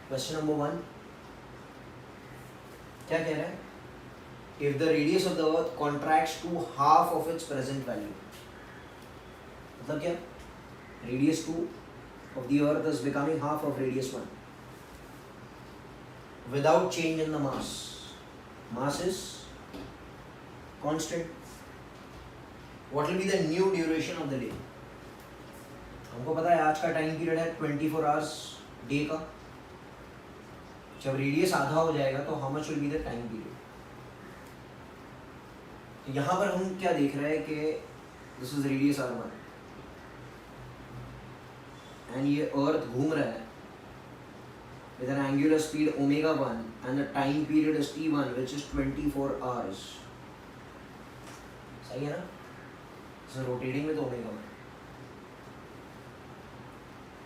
Question number 1 क्या कह रहा है? If the radius of the earth contracts to half of its present value, मतलब क्या? Radius 2 of the earth is becoming half of radius 1 without change in the mass. Mass is constant. What will be the new duration of the day? हमको पता है आज का time period है 24 hours day का. जब रेडियस आधा हो जाएगा तो how much will be the time period? यहाँ पर हम क्या देख रहे हैं कि this is radius r1 and ये अर्थ घूम रहा है with an angular speed omega 1 and the time period is t1 which is 24 hours. सही है ना? so rotating with omega 1.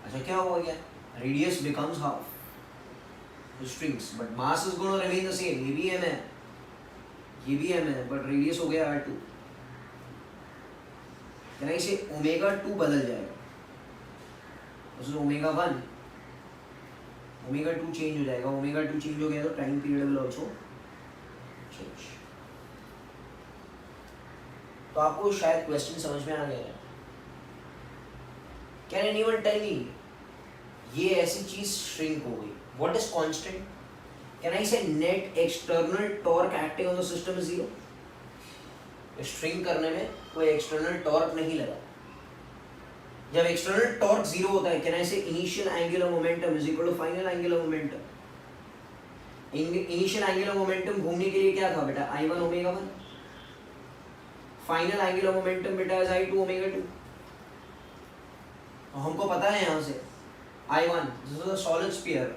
अच्छा क्या हुआ क्या? radius becomes half the strings but mass is going to remain the same. ये भी m है, ये भी m है, but radius हो गया r2. क्या ना इसे omega 2 बदल जाएगा. this is omega 1. Omega 2 change हो जाएगा. ओमेगा 2 चेंज हो गया तो time period will also change. तो आपको शायद क्वेश्चन समझ में आ गया है. कैन एनीवन टेल मी ये ऐसी चीज श्रिंक हो गई, what is constant? Can I say net external torque acting on the system is 0? Shrink करने में कोई एक्सटर्नल टॉर्क नहीं लगा. जब एक्सटर्नल टॉर्क 0 होता है, can I say initial angular momentum is equal to final angular momentum. Initial angular momentum घूमने के लिए क्या था बेटा? I1 omega 1. Final angular momentum बेटा इज I2 ओमेगा 2. तो हमको पता है यहाँ से I1 this is a solid sphere,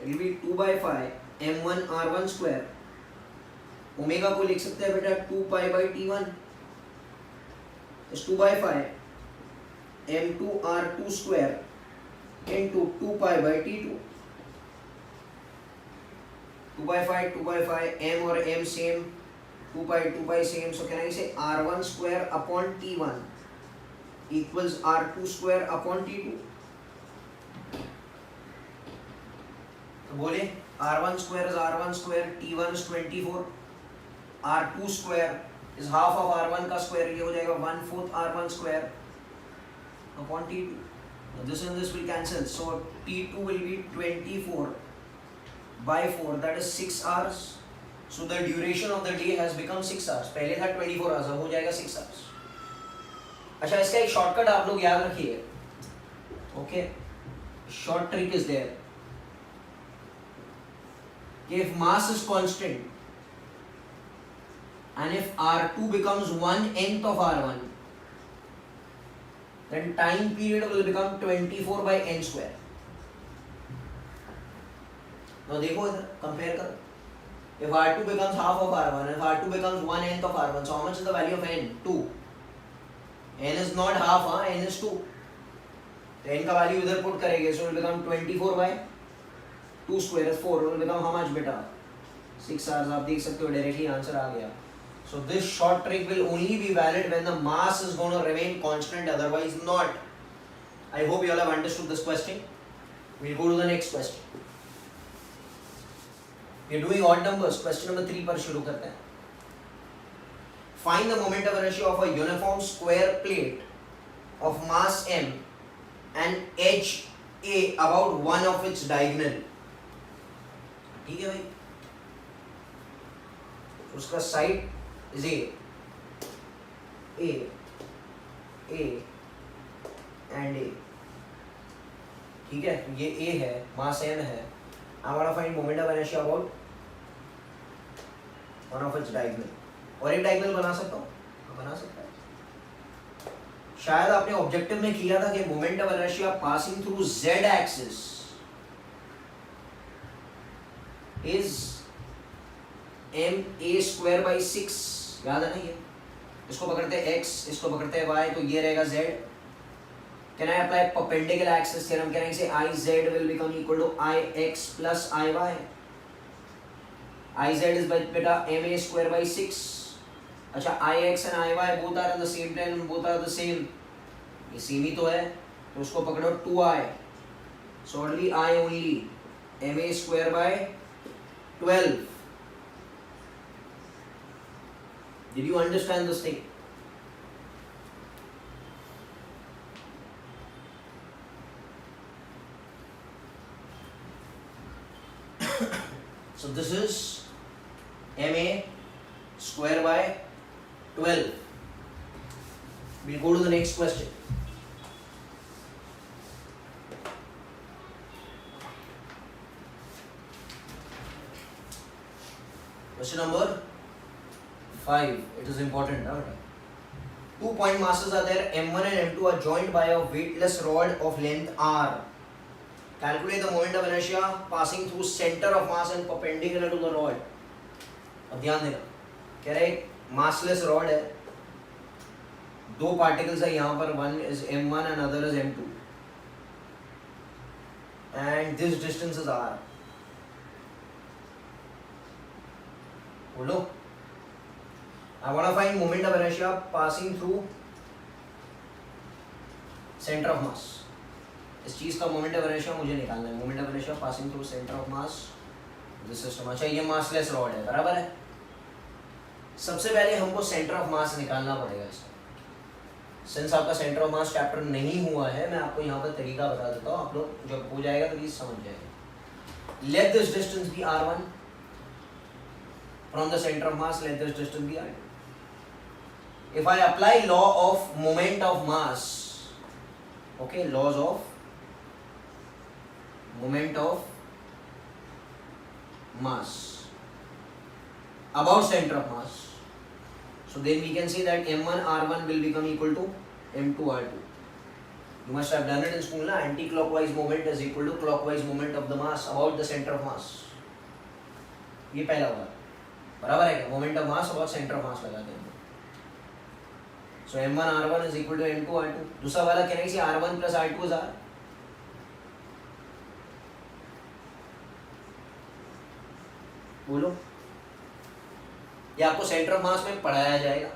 it will be 2/5 m1 r1 square. Omega को लिख सकते हैं बेटा 2π/t1 is 2/5 m2 r2 square into 2π/t2. 2/5 2/5 m और m same, 2π same, so can I say r1 square upon t1 equals r2 square upon t2? तो बोले r1 square is r1 square, t1 is 24, r2 square is half of r1 का square, ये हो जाएगा 1/4 r1 square upon t2. Now this and this will cancel, so t2 will be 24/4, that is 6 hours. So the duration of the day has become 6 hours. पहले था 24 hours, अब हो जाएगा 6 hours. अच्छा इसका एक शॉर्टकट आप लोग याद रखिए. Okay, short trick is there. If mass is constant and if r2 becomes 1/n of r1, then time period will become 24/n square. Now देखो इधर कंपेयर करो. If r2 becomes half of r1 and if r2 becomes 1/n of r1, so how much is the value of n? 2. n is not half, n is 2. तो n का value इधर put करेंगे, so it will become 24/2 square is 4. It will become how much बेटा? 6 hours. आप देख सकते हो directly answer आ गया. So this short trick will only be valid when the mass is going to remain constant, otherwise not. I hope you all have understood this question. We'll go to the next question. We are doing odd numbers. Question number 3 पर शुरू करते हैं. Find the moment of inertia of a uniform square plate of mass m and edge a about one of its diagonal. ठीक है भाई. उसका side is A and A. ठीक है, ये A है, मास m है. I want to find moment of inertia about one of its diagonal. और एक डायगोनल बना सकता हूँ? बना सकता है. शायद आपने ऑब्जेक्टिव में किया था कि moment of inertia passing through z axis is ma²/6. याद है ना ये? इसको पकड़ते हैं x, इसको पकड़ते हैं y, तो ये रहेगा z. Can I apply perpendicular axis theorem? Can I say iz will become equal to ix plus iy? Iz is by beta ma²/6. अच्छा ix and iy both are in the same plane, both are the same. ये same ही तो है, तो उसको पकड़ो 2i. So only I only ma square by 12. Did you understand this thing? So this is ma square by 12. We'll go to the next question. Question number 5. It is important. Two point masses are there. M1 and M2 are joined by a weightless rod of length r. Calculate the moment of inertia passing through center of mass and perpendicular to the rod. अब ध्यान देना, कह रहे एक massless rod है, दो particles है यहाँ पर, one is M1 and other is M2, and this distance is r. बोलो, I want to find moment of inertia passing through center of mass. इस चीज का मोमेंट ऑफ इनर्शिया मुझे निकालना है. Moment of inertia passing through centre of mass this system. अच्छा, ये massless rod है, बराबर है. सबसे पहले हमको सेंटर ऑफ मास निकालना पड़ेगा इसका. सिंस आपका सेंटर ऑफ मास चैप्टर नहीं हुआ है, मैं आपको यहाँ पर तरीका बता देता हूँ. आप लोग जब हो जाएगा तो प्लीज समझ जाएगा. Let this distance be r1 from the centre of mass. Let this distance be r2. If I apply law of moment of mass, okay, laws of moment of mass about center of mass, so then we can say that m1 r1 will become equal to m2 r2. You must have done it in school, na? Anti-clockwise moment is equal to clockwise moment of the mass about the center of mass. ये पहला हुआ, बराबर है क्या? moment of mass about center of mass लगाते हैं. So m1 r1 is equal to m2 r2. दूसरा वाला कहना है कि r1 plus r2 is r. बोलो, ये आपको सेंटर ऑफ मास में पढ़ाया जाएगा.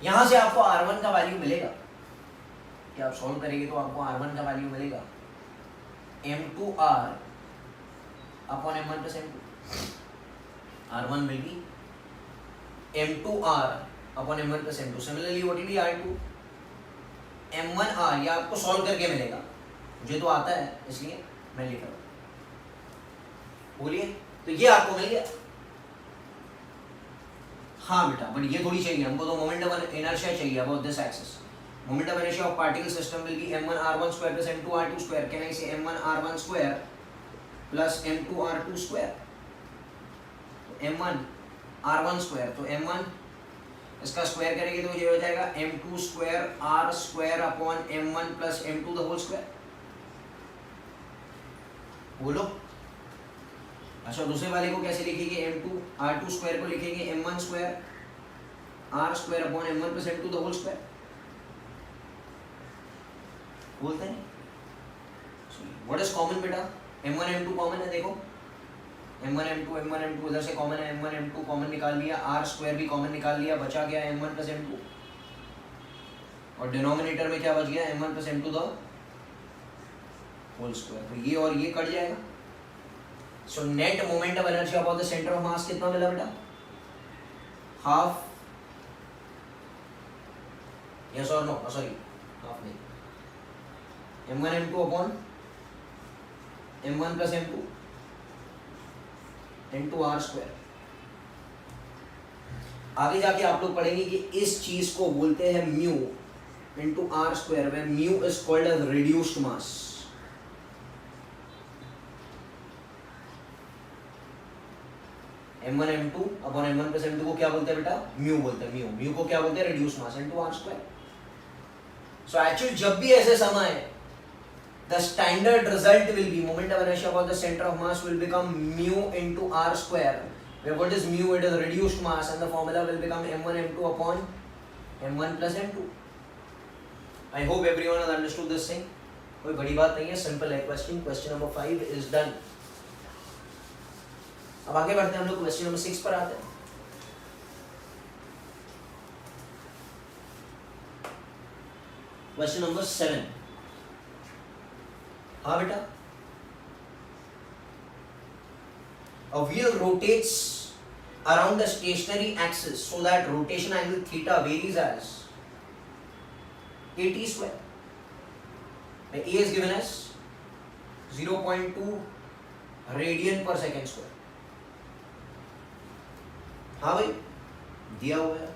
यहां से आपको r1 का वैल्यू मिलेगा कि आप सॉल्व करेंगे तो आपको r1 का वैल्यू मिलेगा m2r upon m1 plus m2. r1 will be m2r upon m1 plus m2. Similarly, what will be r2? m1r. ये आपको सॉल्व करके मिलेगा. मुझे तो आता है इसलिए मैं लिख रहा हूँ. बोलिए, तो ये आपको मिल गया. हाँ बेटा, बट ये थोड़ी चाहिए हमको, तो मोमेंट ऑफ इनर्शिया चाहिए about this axis. Moment of inertia of particle system will be m1 r1 square plus m2 r2 square. Can I से m1 r1 square plus m2 r2 square. m1 r1 square, तो m1 इसका square करेंगे तो ये हो जाएगा m2 square r square upon m1 plus m2 the whole square. बोलो. अच्छा, दूसरे वाले को कैसे लिखेंगे? m2 r2 square को लिखेंगे m1 square r square upon m1 plus m2 the whole square. बोलते हैं. व्हाट इज कॉमन बेटा? m1 m2 कॉमन है. देखो m1 m2 इधर से कॉमन है. m1 m2 कॉमन निकाल लिया, r स्क्वायर भी कॉमन निकाल लिया, बचा गया m1 प्लस m2. और डिनोमिनेटर में क्या बच गया? m1 plus m2 the whole square. तो ये और ये कट जाएगा. So net moment of inertia about the centre of मास कितना मिला बेटा? हाफ. यस और नो? सॉरी, हाफ नहीं. m1 m2 upon m1 plus m2 into r square. आगे जाके आप लोग पढ़ेंगे कि इस चीज को बोलते हैं mu into r square, where mu is called as reduced mass. m1 m2 upon m1 plus m2 को क्या बोलते हैं बेटा? म्यू बोलते हैं. म्यू म्यू को क्या बोलते हैं? Reduce mass into r square. So actually जब भी ऐसे समय the standard result will be moment of inertia about the center of mass will become mu into r square, where what is mu? It is reduced mass, and the formula will become m1 m2 upon m1 plus m2. I hope everyone has understood this thing. कोई बड़ी बात नहीं है, simple है question. Question number 5 is done. अब आगे बढ़ते हैं हम लोग क्वेश्चन नंबर 6 पर आते हैं. Question number 7. हाँ बेटा, a wheel rotates around the stationary axis so that rotation angle theta varies as at square. A is given as 0.2 radian पर सेकेंड स्क्वायर. हाँ भाई दिया हुआ है,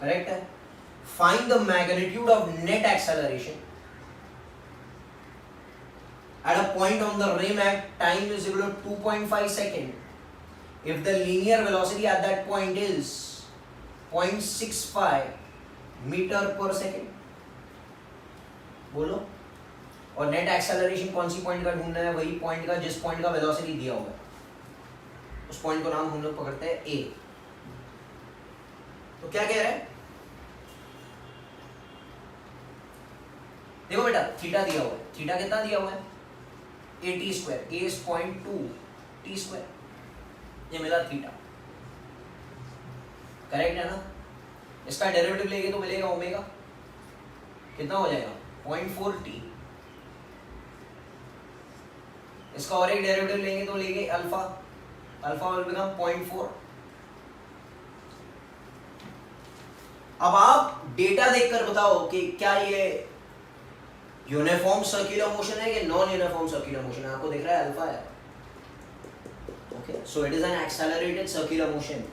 करेक्ट है. Find the magnitude of net acceleration at a point on the rim at time is equal to 2.5 second if the linear velocity at that point is 0.65 meter per second. बोलो. और net acceleration कौन C point का ढूंढना है? वही point का जिस point का वेलोसिटी दिया हुआ है, उस पॉइंट को नाम हम लोग पकड़ते हैं ए. तो क्या कह रहा है? देखो बेटा, थीटा दिया हुआ है. थीटा कितना दिया हुआ है? 80 square. A is 0.2 T square. ये मिला थीटा, करेक्ट है ना? इसका डेरिवेटिव लेंगे तो मिलेगा ओमेगा. कितना हो जाएगा? 0.4 टी. इसका और एक डेरिवेटिव लेंगे तो लेंगे अल्फा. Alpha will become 0.4. अब आप डेटा देखकर बताओ कि क्या ये यूनिफॉर्म सर्कुलर मोशन है कि नॉन यूनिफॉर्म सर्कुलर मोशन है. आपको दिख रहा है अल्फा है. Okay, so it is an accelerated circular motion.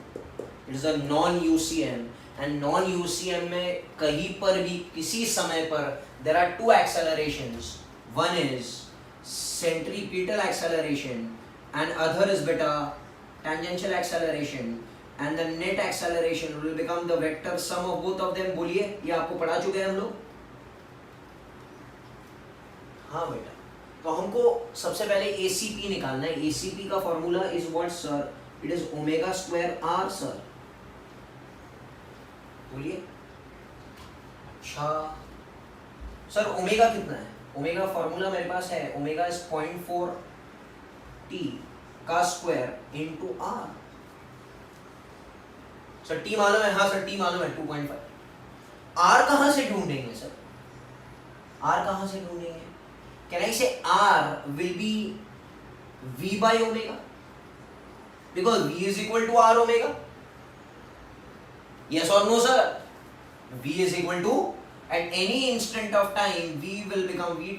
It is a non UCM. And non UCM में कहीं पर भी किसी समय पर there are two accelerations. One is centripetal acceleration and other is beta tangential acceleration, and the net acceleration will become the vector sum of both of them. बोलिए, ये आपको पढ़ा चुके हैं हम लोग. हाँ बेटा, तो हमको सबसे पहले ACP निकालना है. ACP का formula is what sir? It is omega square r sir. बोलिए. अच्छा सर, ओमेगा कितना है? ओमेगा फॉर्मूला मेरे पास है. ओमेगा इज 0.4 टी का square into r. Sir t मालूम है? हाँ सर टी मालूम है 2.5. आर कहां से ढूंढेंगे सर? आर कहां से ढूंढेंगे? Can I say R will be v by omega because v is equal to R omega. Yes और no sir? v is equal to, at any instant of time, v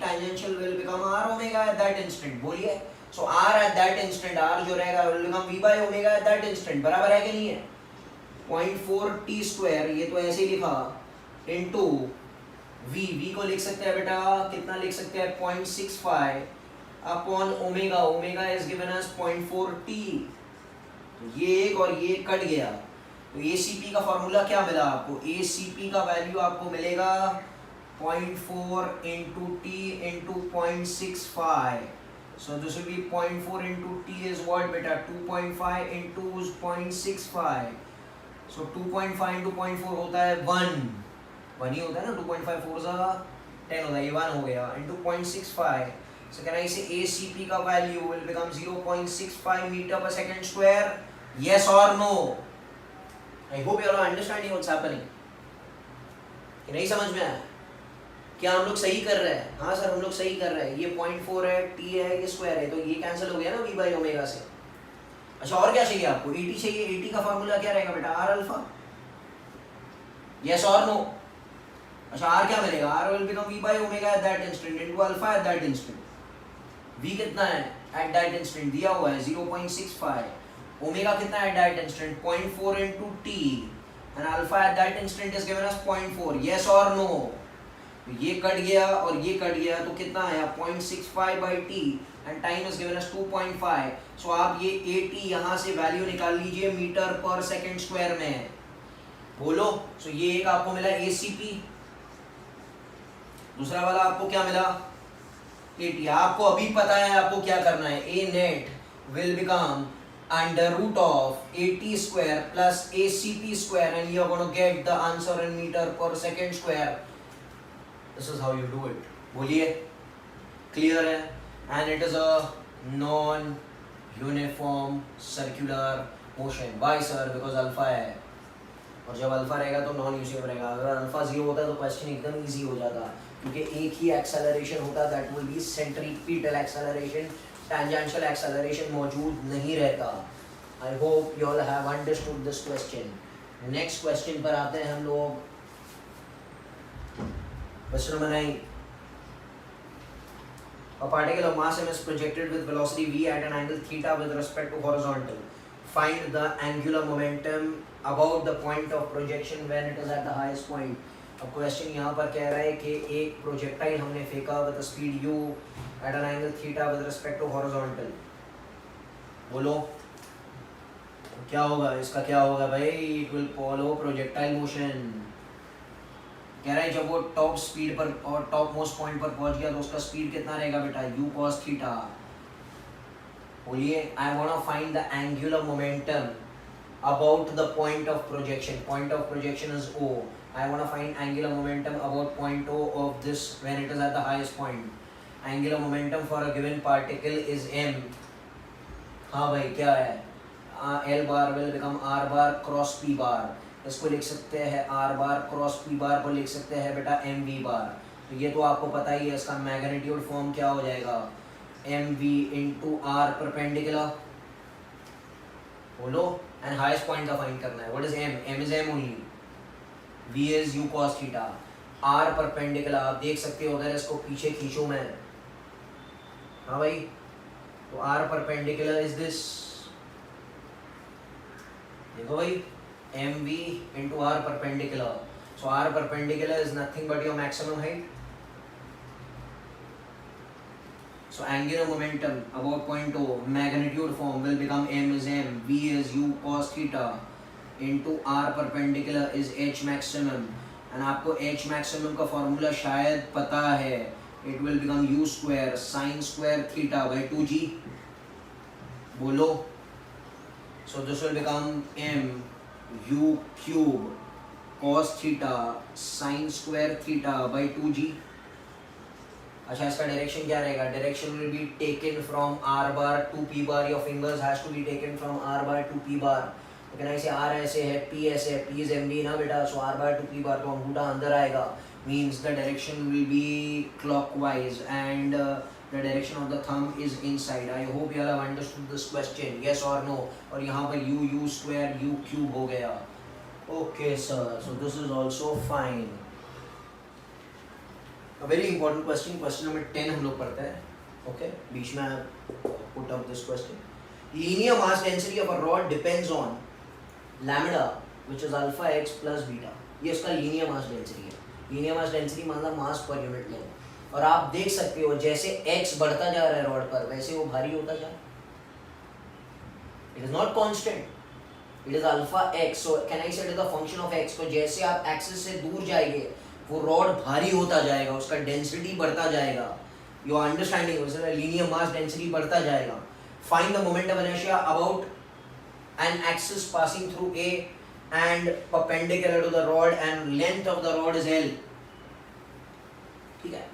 tangential will become r omega at that instant. बोलिए. So r at that instant, r जो रहेगा will become v by omega at that instant. बराबर है कि नहीं है? 0.4 t square, ये तो ऐसे ही लिखा, into v को लिख सकते हैं बेटा, कितना लिख सकते हैं? 0.65 upon omega. omega is given as 0.4 t. तो ये एक और ये कट गया. तो ACP का फॉर्मूला क्या मिला आपको? ACP का वैल्यू आपको मिलेगा 0.4 into t into 0.65. So this will be 0.4 into t is what beta? 2.5 into 0.65. So 2.5 into 0.4 होता है 1 ही होता है ना. 2.5 4 सा 10 होता है, ये 1 हो गया into 0.65. So can I say ACP का value will become 0.65 meter per second square? Yes or no? I hope you are understanding what's happening. कि नहीं समझ में आया? क्या हम लोग सही कर रहे हैं? हाँ सर हम लोग सही कर रहे हैं. ये 0.4 है, t है, ये स्क्वायर है, तो ये कैंसिल हो गया ना v by ओमेगा से. अच्छा और क्या चाहिए आपको? AT चाहिए. AT का फॉर्मूला क्या रहेगा बेटा? r alpha. यस और नो? अच्छा r क्या मिलेगा? r will become v by omega at that instant into alpha at that instant. v कितना है at that instant? दिया हुआ है 0.65. ओमेगा कितना है at that instant? 0.4 into t, and alpha at that instant is given as 0.4. yes or no? तो ये cut गया और ये कट गया, तो कितना आया? 0.65 by t, and time is given as 2.5. so आप ये at यहाँ से वैल्यू निकाल लीजिए मीटर पर सेकेंड स्क्वायर में. बोलो. so ये एक आपको मिला ACP. दूसरा वाला आपको क्या मिला? AT. आपको अभी पता है आपको क्या करना है. A net will become under root of AT square plus ACP square, and you are going to get the answer in meter per second square. This is how you do it. बोलिए. clear है? and it is a non uniform circular motion. why sir? because alpha है, और जब alpha रहेगा तो non UCM रहेगा. अगर alpha 0 होता है तो क्वेश्चन एकदम इजी हो जाता, क्योंकि एक ही एक्सेलरेशन होता. That will be centripetal acceleration. Tangential acceleration मौजूद नहीं रहता। आई hope you all have understood this question. Next question पर आते हैं हम लोग। Question number 9, a particle of mass m is projected with velocity v at an angle theta with respect to horizontal. Find the angular momentum about the point of projection when it is at the highest point. अब question यहाँ पर कह रहा है कि एक projectile हमने फेंका with speed u at an angle theta with respect to horizontal. बोलो क्या होगा इसका, क्या होगा भाई? It will follow projectile motion. कह रहा है जब वो टॉप स्पीड पर और टॉप मोस्ट पॉइंट पर पहुंच गया तो उसका स्पीड कितना रहेगा बेटा? u cos theta. बोलिए, I want to find the angular momentum about the point of projection. Point of projection is o. I want to find angular momentum about point O of this when it is at the highest point. Angular momentum for a given particle is m. हाँ भाई क्या है? L bar will become R bar cross P bar. इसको लिख सकते हैं R bar cross P bar को लिख सकते हैं बेटा mv bar. तो ये तो आपको पता ही है, इसका मैग्नीट्यूड फॉर्म क्या हो जाएगा? mv into R perpendicular. बोलो, and highest point का फाइंड करना है. What is m? m is m only. V is u cos theta. R perpendicular आप देख सकते हो, अगर इसको पीछे खींचूं मैं, हाँ भाई, तो R परपेंडिकुलर इज दिस, देखो भाई, mv into R perpendicular. So R perpendicular is nothing but your maximum height. So angular momentum about point O, magnitude form will become m is m, V is u cos theta into R perpendicular is h maximum. and आपको h maximum का formula शायद पता है, it will become u square sin square theta by 2g. बोलो, so this will become m u cube cos theta sin square theta by 2g. अच्छा, इसका direction क्या रहेगा? Direction will be taken from r bar to p bar. Your fingers has to be taken from r bar to p bar. तो कहना इसे r ऐसे है, p ऐसे है, p is md ना बेटा, so r bar to p bar, तो अंगूठा अंदर आएगा, means the direction will be clockwise and the direction of the thumb is inside. I hope you all have understood this question, yes or no? और यहाँ पर u square u cube हो गया. Okay sir, so this is also fine. A very important question, question number 10 हम लोग पढ़ते हैं. Okay, बीच में put up this question. Linear mass density of a rod depends on lambda, which is alpha x plus beta. ये इसका linear mass density है. Linear mass density मतलब mass per unit length. और आप देख सकते हो जैसे x बढ़ता जा रहा है रॉड पर, वैसे वो भारी होता जा रहा है. It is not constant. It is alpha x. So can I say it is a function of x? तो जैसे आप एक्सिस से दूर जाएंगे, वो रॉड भारी होता जाएगा, उसका डेंसिटी बढ़ता जाएगा. You are understanding? Linear mass density बढ़ता जाएगा. Find the moment of inertia about an axis passing through A and perpendicular to the rod and length of the rod is l. ठीक है,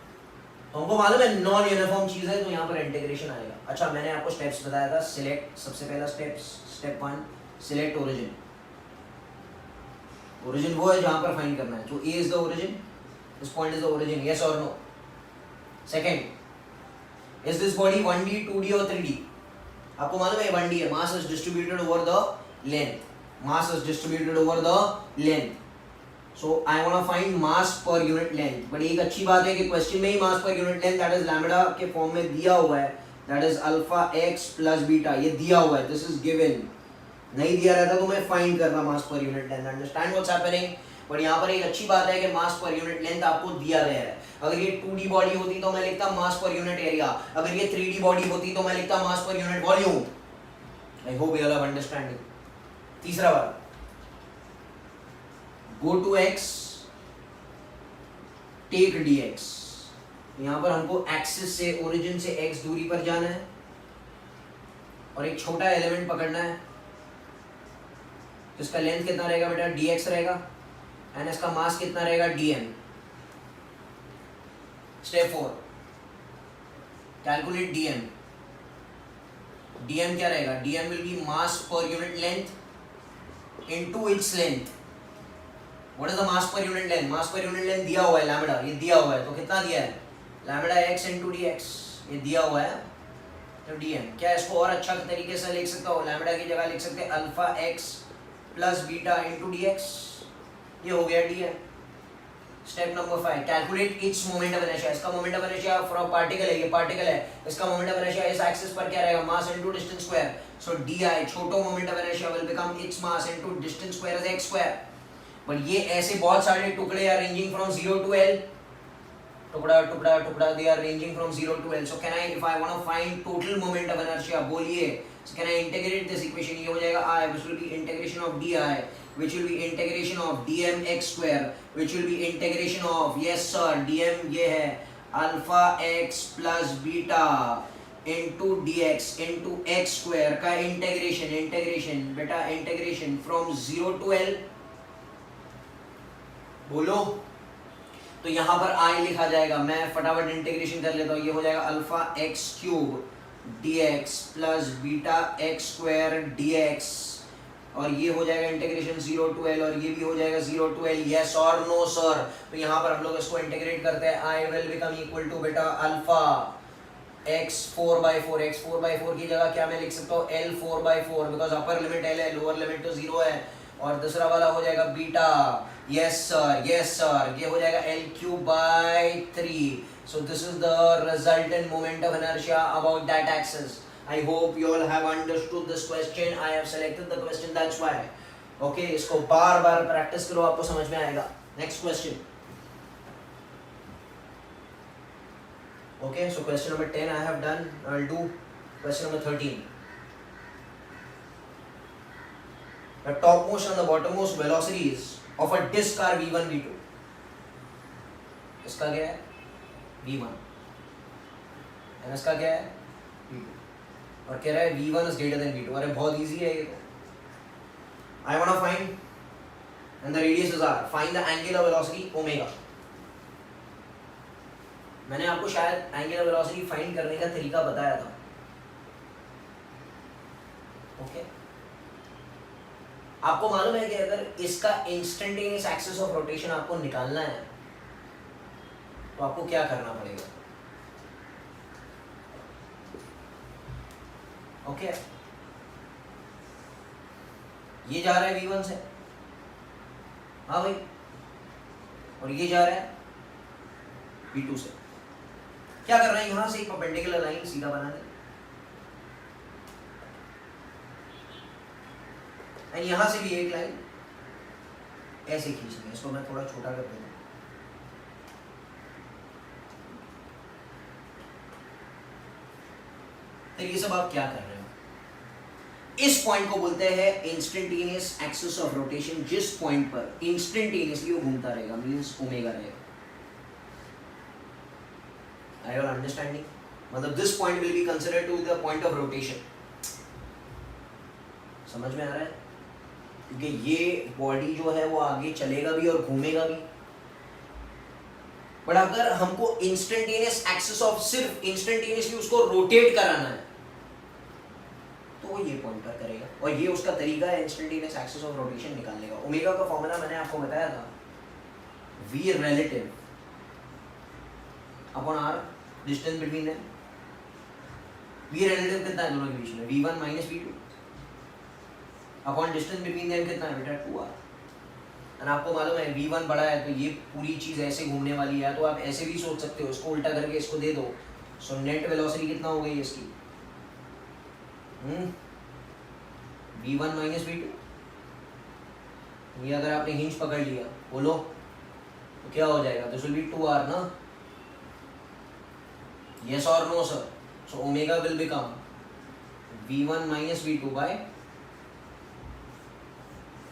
हमको मालूम है नॉन यूनिफॉर्म चीज है, तो यहाँ पर इंटीग्रेशन आएगा. अच्छा, मैंने आपको स्टेप्स बताया था. सिलेक्ट, सबसे पहला स्टेप 1, सिलेक्ट ओरिजिन. ओरिजिन वो है जहां पर फाइंड करना है. तो A is the origin, this point is the origin, yes और no? Second, is this body 1D 2D or 3D? आपको मालूम है 1D है. Mass is distributed over the length, mass is distributed over the length. So I want to find mass per unit length. But एक अच्छी बात है कि question में ही mass per unit length that is lambda के form में दिया हुआ है, that is alpha x plus beta. ये दिया हुआ है, दिस इज गिवन. नहीं दिया रहता तो मैं फाइंड करना mass per unit length. Understand what's happening? But यहाँ पर एक अच्छी बात है कि मास पर यूनिट लेंथ आपको दिया गया है. अगर ये 2D बॉडी होती तो मैं लिखता मास पर यूनिट एरिया. अगर ये 3D बॉडी होती तो मैं लिखता mass per unit volume. I hope you all have understanding. तीसरा बार, go to x, take dx. यहाँ पर हमको एक्सिस से, ओरिजिन से x दूरी पर जाना है और एक छोटा एलिमेंट पकड़ना है. इसका लेंथ कितना रहेगा बेटा? dx रहेगा. एंड इसका मास कितना रहेगा? dm. Step 4, calculate dm. dm क्या रहेगा? dm will be mass per unit length into its length. What is the mass per unit length? Mass per unit length दिया हुआ है लैम्बडा, ये दिया हुआ है, तो कितना दिया है? लैम्बडा x इनटू dx, ये दिया हुआ है. तो dm क्या इसको और अच्छा तरीके से लिख सकता हूँ, लैम्बडा की जगह लिख सकते हैं alpha x plus beta into dx, ये हो गया dm। Step number 5, calculate its moment of inertia. इसका moment of inertia for particle है, ये पार्टिकल है, इसका मोमेंट ऑफ इनर्शिया इस एक्सिस पर क्या रहेगा, mass into distance square. So di छोटो moment of inertia will become its mass into distance square is x square. But ये ऐसे बहुत सारे टुकड़े are ranging from 0 to l, टुकड़ा टुकड़ा टुकड़ा, they are ranging from 0 to l. So can I, if I want to find total moment of inertia, बोलिए, so can I integrate this equation? ये हो जाएगा I, which will be integration of di, which will be integration of dmx square, which will be integration of, yes sir, dm ये है alpha x plus beta into dx into x square का integration बेटा integration from 0 to l, बोलो। तो यहाँ पर i लिखा जाएगा, मैं फटाफट इंटीग्रेशन कर लेता हूँ, ये हो जाएगा alpha x cube dx plus beta x square dx, और ये हो जाएगा इंटीग्रेशन 0 टू l, और ये भी हो जाएगा 0 टू l, यस और नो सर। तो यहाँ पर हम लोग इसको इंटीग्रेट करते हैं, i will become equal to बेटा अल्फा x 4/4, x 4/4 की जगह क्या मैं लिख सकता हूँ, l 4/4, because upper limit l है, लोअर लिमिट तो 0 है, और दूसरा वाला हो जाएगा बीटा, yes sir, ये हो जाएगा l cube by 3. So this is the resultant moment of inertia about that axis. I hope you all have understood this question. I have selected the question, that's why. Okay, इसको बार बार practice करो, आपको समझ में आएगा। Next question. Okay, so question number 10 I have done. I'll do question number 13. The topmost and the bottommost velocities of a disk are v1 v2. इसका क्या है v1 और इसका क्या है v2, और कह रहा है v1 is greater than v2। अरे बहुत इजी है ये तो। I want to find, and the radius is r, find the angular velocity omega। मैंने आपको शायद angular velocity find करने का तरीका बताया था। ओके, आपको मालूम है कि अगर इसका इंस्टेंटेनियस एक्सिस ऑफ रोटेशन आपको निकालना है तो आपको क्या करना पड़ेगा। ओके, ये जा रहा है v1 से, हाँ भाई, और ये जा रहा है v2 से। क्या करना है, यहां से एक परपेंडिकुलर लाइन सीधा बना दे, एंड यहां से भी एक लाइन ऐसे खींचनी है। इसको मैं थोड़ा छोटा कर देता हूं। तो ये सब आप क्या कर रहे हो, इस पॉइंट को बोलते हैं इंस्टेंटेनियस एक्सिस ऑफ रोटेशन। जिस पॉइंट पर इंस्टेंटेनियसली वो घूमता रहेगा मींस ओमेगा रहेगा। Are you understanding? मतलब this point will be considered to the point of rotation. समझ में आ रहा है? क्योंकि ये बॉडी जो है वो आगे चलेगा भी और घूमेगा भी। बट अगर हमको इंस्टेंटेनियस एक्सिस ऑफ सिर्फ इंस्टेंटेनियसली उसको रोटेट कराना है तो वो ये पॉइंट पर करेगा, और ये उसका तरीका है इंस्टेंटेनियस एक्सिस ऑफ रोटेशन निकालने का। ओमेगा का फॉर्मूला मैंने आपको बताया था, v relative upon r distance between them. v relative कितना है दोनों के बीच में, v1 minus v2 upon distance between them कितना है बेटा 2r। और आपको मालूम है v1 बड़ा है तो ये पूरी चीज ऐसे घूमने वाली है, तो आप ऐसे भी सोच सकते हो, इसको उल्टा करके इसको दे दो। सो नेट वेलोसिटी कितना हो गई इसकी, v1 माइनस v2। ये अगर आपने हिंज पकड़ लिया बोलो तो क्या हो जाएगा, दिस विल बी 2r ना, यस और no sir. So omega will become v1 minus v2 by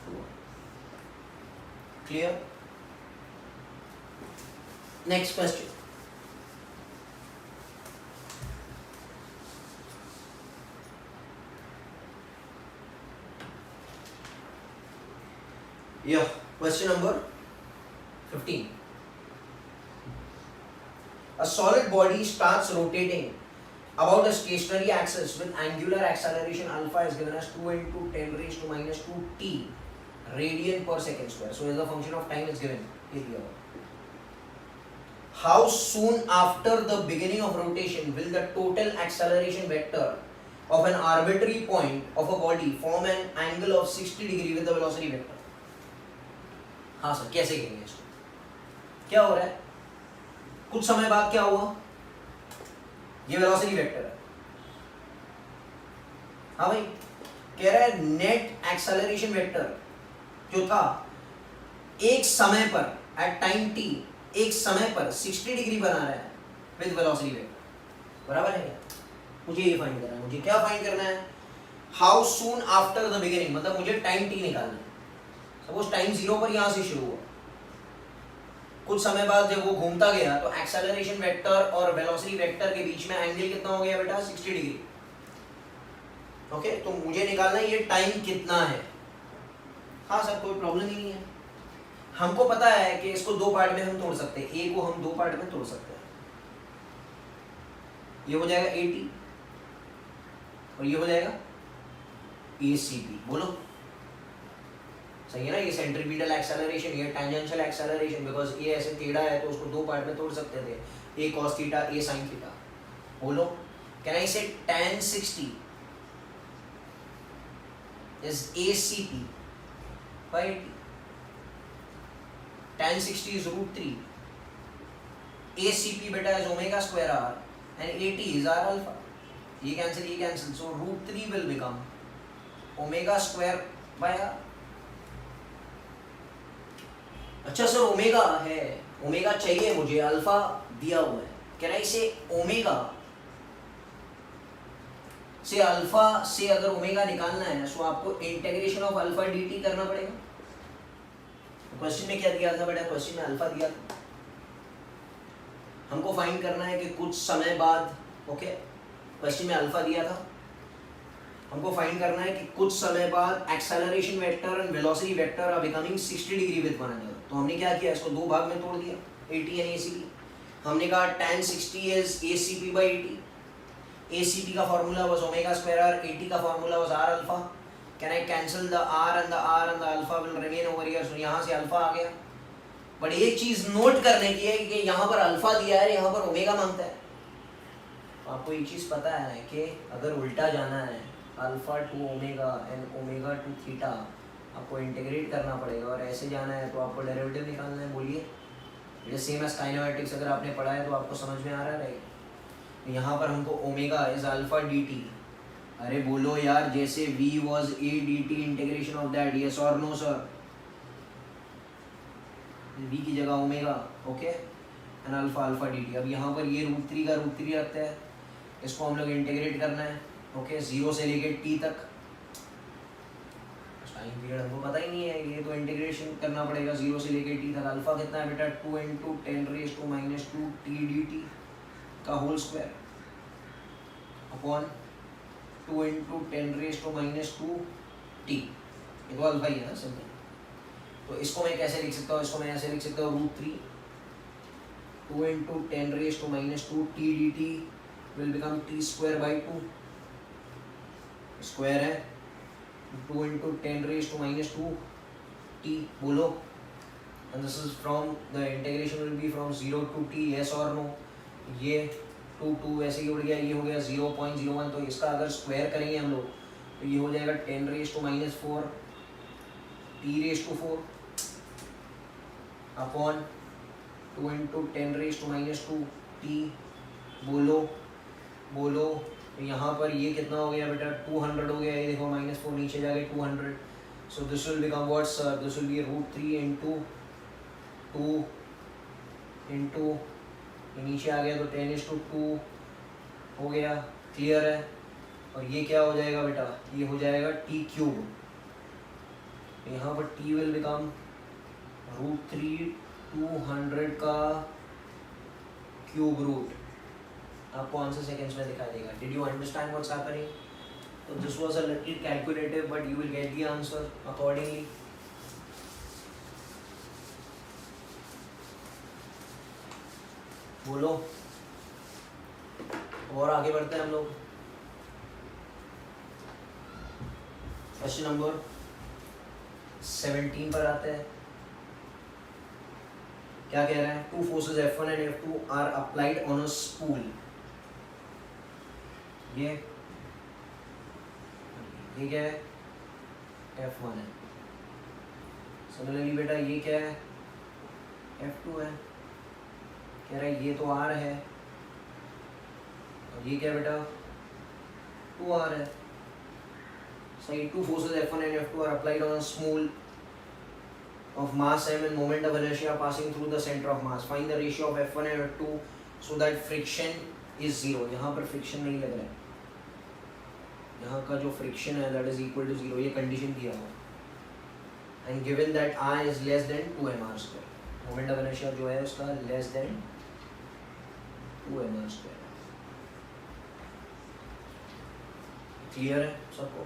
2r। Clear? Next question. Yeah, question number 15. A solid body starts rotating about a stationary axis with angular acceleration alpha is given as 2 into 10 raised to minus 2 t radian per second square. So as a function of time is given. How soon after the beginning of rotation will the total acceleration vector of an arbitrary point of a body form an angle of 60 degree with the velocity vector? हाँ sir, कैसे करेंगे इसको? क्या हो रहा है? कुछ समय बाद क्या हुआ? ये वेलोसिटी वेक्टर है। हाँ भाई, कह रहा है नेट एक्सेलरेशन वेक्टर जो था एक समय पर एट टाइम टी, एक समय पर 60 डिग्री बना रहा है विद वेलोसिटी वेक्टर, बराबर है क्या? मुझे ये फाइंड करना है। मुझे क्या फाइंड करना है? How soon after the beginning, मतलब मुझे टाइम टी निकालना है। सपोज टाइम 0 पर यहां से शुरू हुआ, कुछ समय बाद जब वो घूमता गया तो एक्सेलरेशन वेक्टर और वेलोसिटी वेक्टर के बीच में एंगल कितना हो गया बेटा? 60 डिग्री। ओके, तो मुझे निकालना है ये टाइम कितना है। हाँ सर, कोई प्रॉब्लम ही नहीं है। हमको पता है कि इसको दो पार्ट में हम तोड़ सकते हैं, ए को हम दो पार्ट में तोड़ सकते हैं। ये हो जाएगा AT और ये हो जाएगा ACP। बोलो सही है ना? ये सेंट्रीपिटल एक्सेलरेशन, ये टेंजेंशियल एक्सेलरेशन, बिकॉज ये ऐसे टेढ़ा है तो उसको दो पार्ट में तोड़ सकते थे, ए कॉस थीटा, ए साइन थीटा। बोलो, कैन आई से tan 60 is ACP by AT? tan 60 is √3, ACP beta is omega square r and AT is r alpha. ये cancel, so √3 will become omega square by r. अच्छा sir, omega है, omega चाहिए मुझे, alpha दिया हुआ है। Can I say omega से alpha से अगर ओमेगा निकालना है तो आपको इंटीग्रेशन ऑफ अल्फा dt करना पड़ेगा। क्वेश्चन में क्या दिया था बेटा? क्वेश्चन में अल्फा दिया था। हमको फाइंड करना है कि कुछ समय बाद, ओके, क्वेश्चन में अल्फा दिया था, हमको फाइंड करना है कि कुछ समय बाद acceleration vector and velocity vector are becoming 60 degree with one another. तो हमने क्या किया? इसको दो भाग में तोड़ दिया, AT एंड ACP। हमने कहा tan 60 is ACP by AT। ACP का formula was omega square r, AT का formula was r alpha. Can I cancel the r and the alpha will remain over here. So यहाँ से alpha आ गया। But एक चीज note करने की है कि यहाँ पर अल्फा दिया है, यहाँ पर ओमेगा मांगता है। आपको एक चीज पता है कि अगर उल्टा जाना है, alpha to omega and omega to theta, आपको इंटीग्रेट करना पड़ेगा, और ऐसे जाना है तो आपको डेरिवेटिव निकालना है। बोलिए, ये सेम एज काइनेमेटिक्स अगर आपने पढ़ा है तो आपको समझ में आ रहा है। यहाँ पर हमको ओमेगा इज अल्फा dt। अरे बोलो यार, जैसे v was a dt integration of that, yes और नो सर? v की जगह omega, okay, and alpha dt। अब यहाँ पर ये √3 का √3 रखते हैं, इसको हम लोग इंटीग्रेट करना है, ओके, 0 से लेके t तक। टाइम पीरियड हमको पता ही नहीं है, ये तो इंटीग्रेशन करना पड़ेगा 0 से लेके t तक। अल्फा कितना है बेटा? 2 × 10⁻² t dt का होल स्क्वायर अपॉन 2 × 10⁻² t। ये तो अल्फा ही है ना, सिंपल। तो इसको मैं कैसे लिख सकता हूँ? इसको मैं ऐसे लिख सकता हूँ, √3 2 × 10⁻² t dt will become t²/2। Square है 2 × 10⁻² t। बोलो, and this is from the integration will be from 0 to t, yes or no? ये 2 वैसे ही उड़ गया, ये हो गया 0.01। तो इसका अगर स्क्वायर करेंगे हम लोग तो ये हो जाएगा 10⁻⁴ t⁴ अपॉन 2 × 10⁻² t। बोलो, यहाँ पर ये कितना हो गया बेटा? 200 हो गया। ये देखो -4 नीचे जाके 200। सो this will become what sir? This will B √3 × 2 × नीचे आ गया तो 10⁻² हो गया। क्लियर है? और ये क्या हो जाएगा बेटा? ये हो जाएगा t³। यहाँ पर t विल बिकम √3 200 का क्यूब रूट। आपको आंसर सेकंड्स में दिखाई देगा। Did you understand what's happening? तो this was a little calculative but you will get the answer accordingly. बोलो, और आगे बढ़ते हैं हम लोग। क्वेश्चन नंबर 17 पर आते हैं। क्या कह रहा है, two forces F1 and F2 are applied on a spool, ये क्या है, F1 है। सिमिलरली बेटा ये क्या है, F2 है। कह रहा है ये तो R है और ये क्या बेटा 2R है। सही, to forces F1 and F2 are applied on a spool of mass m and moment of inertia passing through the center of mass. Find the ratio of F1 and F2 so that friction is 0. यहाँ पर friction नहीं लग रहा है, यहाँ का जो friction है that is equal to 0, ये कंडीशन किया हुआ। And given that I is less than 2mr square, moment of inertia जो है उसका less than 2mr square। Clear है सबको?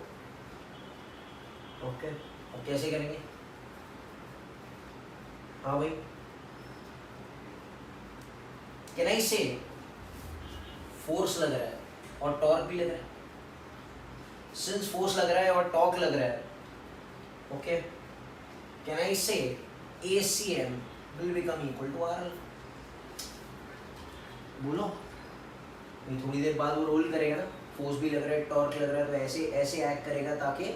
ओके, अब कैसे करेंगे? हाँ भाई, कैन आई से फोर्स लग रहा है और टॉर्क भी लग रहा है। सिंस फोर्स लग रहा है और टॉर्क लग रहा है, ओके, कैन आई से ACM will become equal to RL। बोलो, नहीं थोड़ी देर बाद वो रोल करेगा ना, फोर्स भी लग रहा है टॉर्क लग रहा है, तो ऐसे ऐसे एक्ट करेगा ताकि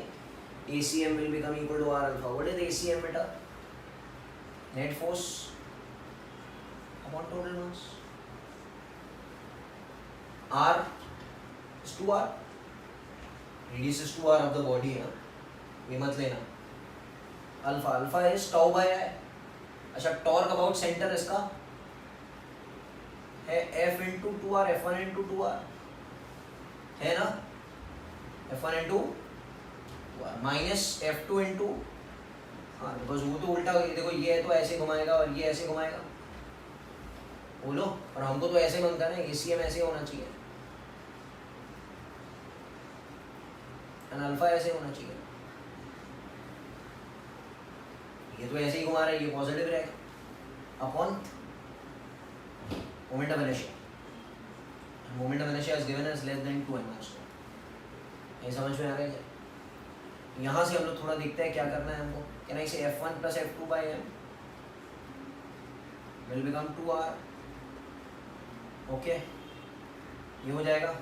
ACM will become equal to R alpha। What is ACM बेटा? Net force upon total mass। R is 2R, radius is 2R of the body है, ये मत लेना। Alpha is tau by I। अच्छा, टॉर्क अबाउट सेंटर इसका है F into 2R, F1 into 2R है ना, F1 into 2R minus F2 into, हाँ बस वो तो उल्टा, देखो ये है तो ऐसे घुमाएगा और ये ऐसे घुमाएगा, बोलो, और हमको तो ऐसे बनता है ना, ACM ऐसे होना चाहिए और अल्फा ऐसे होना चाहिए। ये तो ऐसे ही घुमा रहा है, ये पॉजिटिव रहेगा upon moment of inertia, moment of inertia is given as less than 2mr square. ये समझ में आ रहा है क्या? यहाँ से हम लोग थोड़ा देखते हैं क्या करना है हमको। कैन आई से F1 plus F2 by m will become 2R, okay, ये हो जाएगा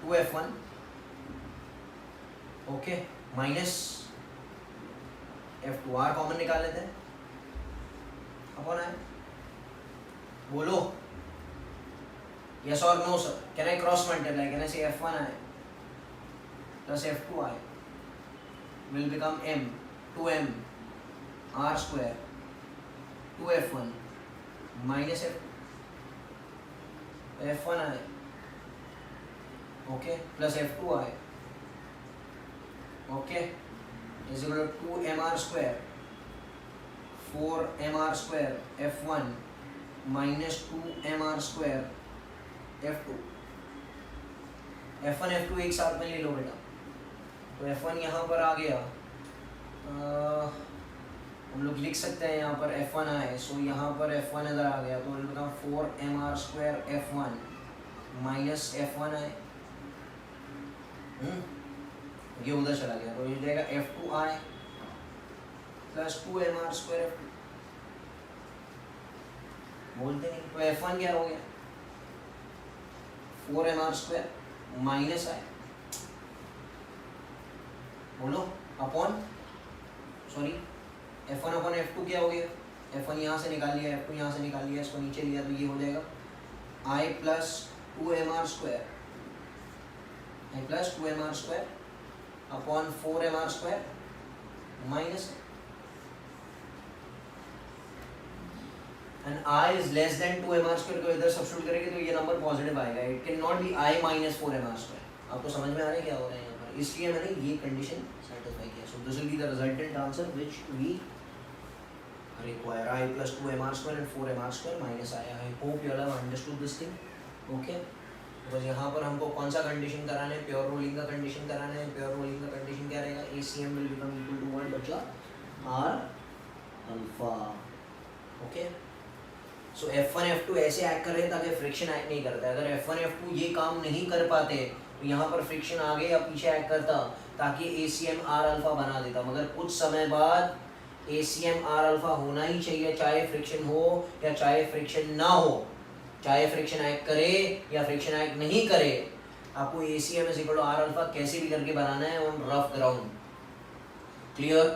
2F1, okay, minus F2, R common निकाल लेते हैं अपॉन I। बोलो yes or no sir, can I cross multiply, can I say F1I plus F2I will become m 2m r square 2F1 minus F1I, okay, plus F2I, okay, is equal to 2mr square 4mr square F1 minus 2mr square F2। F1 F2 एक साथ में ले लो बेटा, तो F1 यहाँ पर आ गया, हम लोग लिख सकते हैं यहाँ पर F1 आए, सो यहाँ पर F1 इधर आ गया, तो इनका 4mr square F1 minus F1 आए, ये उधर चला गया, तो ये जाएगा F2 आए प्लस 2mr square F2। बोलते नहीं, तो F1 क्या हो गया 4mr square माइनस I, बोलो, upon, sorry F1 upon F2 क्या हो गया, F1 यहाँ से निकाल लिया, F2 यहाँ से निकाल लिया, इसको नीचे लिया, तो ये हो जाएगा I plus 2mr square, I plus 2mr square upon 4mr square minus, and I is less than 2mr square को इधर सब्स्टिट्यूट करेंगे तो ये नंबर पॉजिटिव आएगा। It can not be I minus 4mr square. आपको समझ में आ रहा है क्या हो रहा है यहाँ पर, इसलिए मैंने ये कंडीशन सेटिस्फाई किया। So this will be the resultant answer which we require, I plus 2mr square and 4mr square minus I। I hope you all have understood this thing, okay. बस यहाँ पर हमको कौन सा कंडीशन कराना है, pure rolling का condition कराना है। प्योर रोलिंग का कंडीशन क्या रहेगा, ACM will become equal to what बच्चा, R alpha, okay. So F1 F2 ऐसे एक्ट कर रहे हैं ताकि फ्रिक्शन एक्ट नहीं करता है। अगर F1 F2 ये काम नहीं कर पाते तो यहाँ पर फ्रिक्शन आगे या पीछे एक्ट करता ताकि ACM R अल्फा बना देता, मगर कुछ समय बाद ACM R अल्फा होना ही चाहिए, चाहे फ्रिक्शन हो या चाहे फ्रिक्शन ना हो, चाहे फ्रिक्शन एक्ट करे या फ्रिक्शन एक्ट नहीं करे, आपको ACM is equal to R alpha कैसे भी करके बनाना है on rough ground. Clear?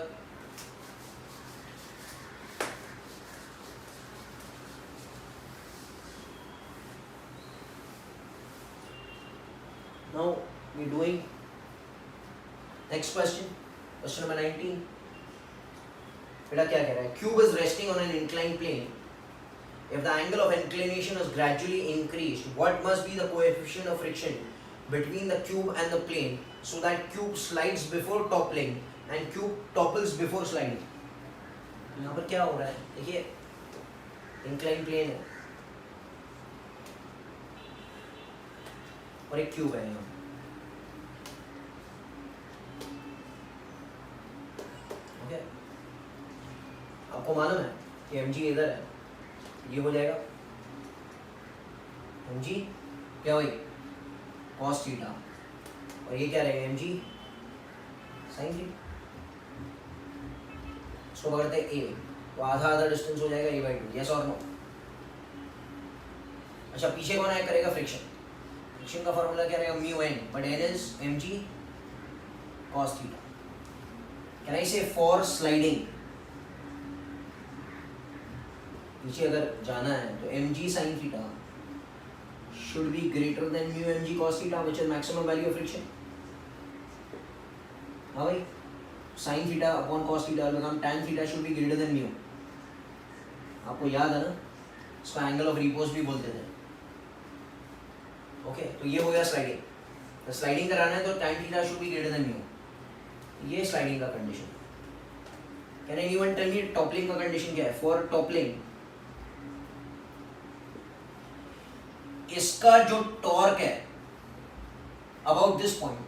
Now we doing next question, question number 19। बेटा क्या कह रहा है? Cube is resting on an inclined plane. If the angle of inclination is gradually increased, what must be the coefficient of friction between the cube and the plane so that cube slides before toppling and cube topples before sliding? यहाँ पर क्या हो रहा है? देखिए, inclined plane है और एक क्यूब है यहाँ। ओके, आपको मालूम है कि mg इधर है, ये हो जाएगा mg क्या हुई? cos थीटा, और ये क्या रहेगा? mg sin theta. इसको पकड़ते हैं a, तो आधा आधा डिस्टेंस हो जाएगा a/2। यस और नो? अच्छा, पीछे कौन ऐड करेगा? फ्रिक्शन। फ्रिक्शन का फॉर्मूला क्या रहेगा? μn, but n is mg cos theta. Can I से फॉर स्लाइडिंग नीचे अगर जाना है तो mg sin theta should be greater than mu mg cos theta, which is maximum value of friction। हाँ भाई, sin theta upon cos theta will become tan theta should be greater than mu। आपको याद है ना, इसको angle of repose भी बोलते थे। ओके, तो ये हो गया स्लाइडिंग। तो स्लाइडिंग कराना है तो tan theta should be greater than mu। ये स्लाइडिंग का condition. Can anyone tell me toppling का कंडीशन क्या है? फॉर टॉपलिंग इसका जो टॉर्क है अबाउट दिस पॉइंट,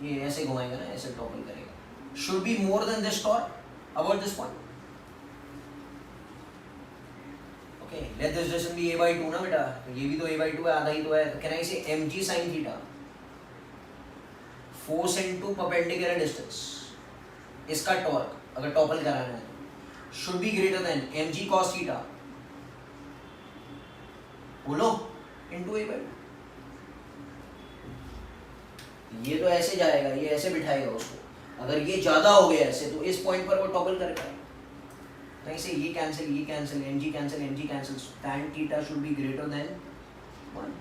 ये ऐसे घुमाएगा ना, ऐसे टॉपल करेगा, should be more than this torque about this point. Okay, let this distance be a/2 ना बेटा, तो ये भी तो a/2 है, आधा ही तो है। तो कैन आई से mg sin theta force into perpendicular distance, इसका टॉर्क अगर टॉपल कराना है should be greater than mg cos theta बोलो इनटू a/2। ये तो ऐसे जाएगा, ये ऐसे बिठाएगा उसको। अगर ये ज्यादा हो गया ऐसे तो इस पॉइंट पर वो टॉपल करेगा। कहीं से ये कैंसिल, ये cancel, mg cancel, mg cancel, tan theta should be greater than 1।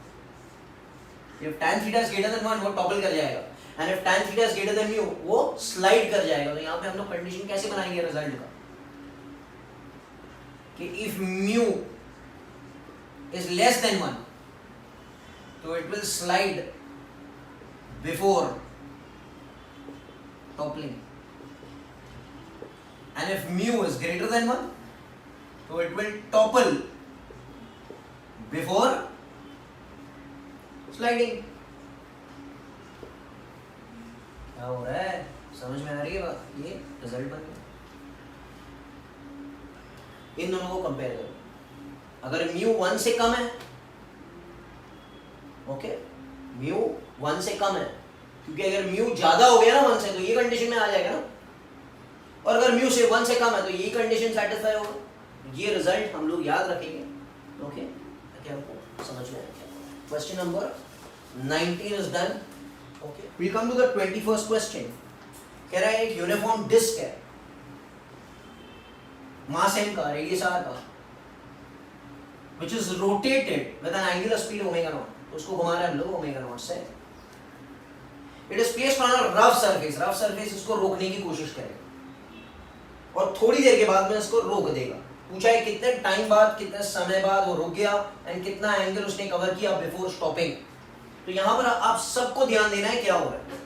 if tan theta is greater than 1 वो टॉपल कर जाएगा, and if tan theta is greater than mu वो स्लाइड कर जाएगा। तो यहाँ पे हम लोग कंडीशन कैसे बनाएंगे रिजल्ट का कि if mu is less than 1 so it will slide before toppling, and if mu is greater than 1 so it will topple before sliding। क्या हो रहा है? समझ में आ रही है बात? ये रिजल्ट बन गया। इन दोनों को कंपेयर करो। अगर म्यू 1 से कम है, ओके, म्यू 1 से कम है, क्योंकि अगर म्यू ज्यादा हो गया ना 1 से तो ये कंडीशन में आ जाएगा ना, और अगर म्यू से 1 से कम है तो ये कंडीशन सेटिस्फाई होगा। ये रिजल्ट हम लोग याद रखेंगे। ओके, ताकि हमको समझ में आए। Question number 19 is done. Okay, we come to the 21st question. कह रहा है एक यूनिफॉर्म डिस्क है, मास m का, रेडियस r का, which is rotated with an angular speed omega naught। तो उसको घुमा रहे हैं हम लोग ओमेगा नॉट से। It is placed on a rough surface। Rough surface इसको रोकने की कोशिश करेगा और थोड़ी देर के बाद में इसको रोक देगा। पूछा है कितने टाइम बाद, कितने समय बाद वो रुक गया एंड कितना एंगल उसने कवर किया बिफोर स्टॉपिंग। तो यहाँ पर आप सबको ध्यान देना है क्या हो रहा है।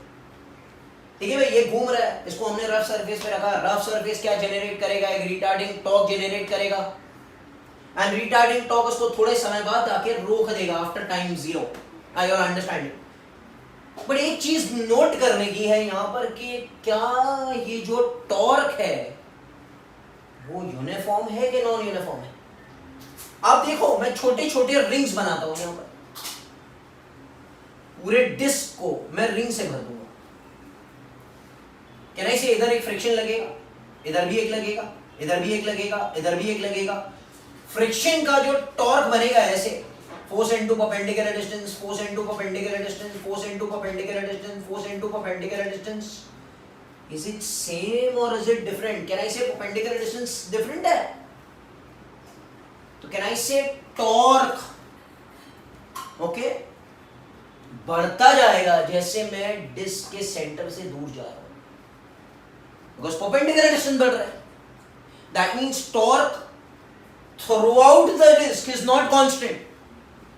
ठीक है भाई, ये घूम रहा है, इसको हमने रफ सरफेस पे रखा। रफ सरफेस क्या जनरेट करेगा? एक रिटार्डिंग टॉर्क जनरेट करेगा, एंड रिटार्डिंग टॉर्क उसको थोड़े समय बाद आके रोक देगा after time 0। I your understanding. But एक चीज नोट करने की है यहाँ पर कि क्या ये जो टॉर्क है वो यूनिफॉर्म है कि नॉन यूनिफॉर्म है? आप देखो, मैं छोटे छोटे रिंग्स बनाता हूं यहाँ पर, पूरे डिस्क को मैं रिंग से भर दूंगा। कैन आई से इधर एक फ्रिक्शन लगेगा, इधर भी एक लगेगा, इधर भी एक लगेगा, इधर भी एक लगेगा। फ्रिक्शन का जो टॉर्क बनेगा ऐसे, force into perpendicular distance, force into perpendicular distance, force into perpendicular distance, force into perpendicular distance, is it same or is it different? Can I say perpendicular distance different है, तो can I से torque okay बढ़ता जाएगा जैसे मैं disc के centre से दूर जा रहा हूं, बिकॉज परपेंडिकुलर डिस्टेंस बढ़ रहा है। That means torque throughout the disc is not constant,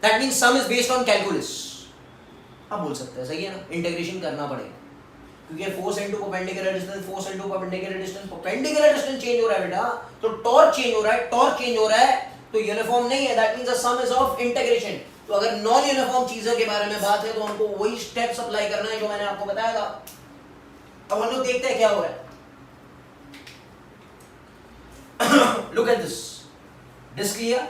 that means sum is based on calculus. आप बोल सकते हैं सही है ना, इंटीग्रेशन करना पड़ेगा क्योंकि force into perpendicular distance, force into perpendicular distance, perpendicular distance change हो रहा है बेटा, तो टॉर्क चेंज हो रहा है, टॉर्क चेंज हो रहा है तो यूनिफॉर्म नहीं है, that means the some is of integration. तो अगर नॉन यूनिफॉर्म चीजों के बारे में बात है तो हमको वही स्टेप्स अप्लाई करना है जो मैंने आपको बताया था। अब हम लोग देखते हैं क्या हो रहा है। लुक एट दिस डिस्क लिया,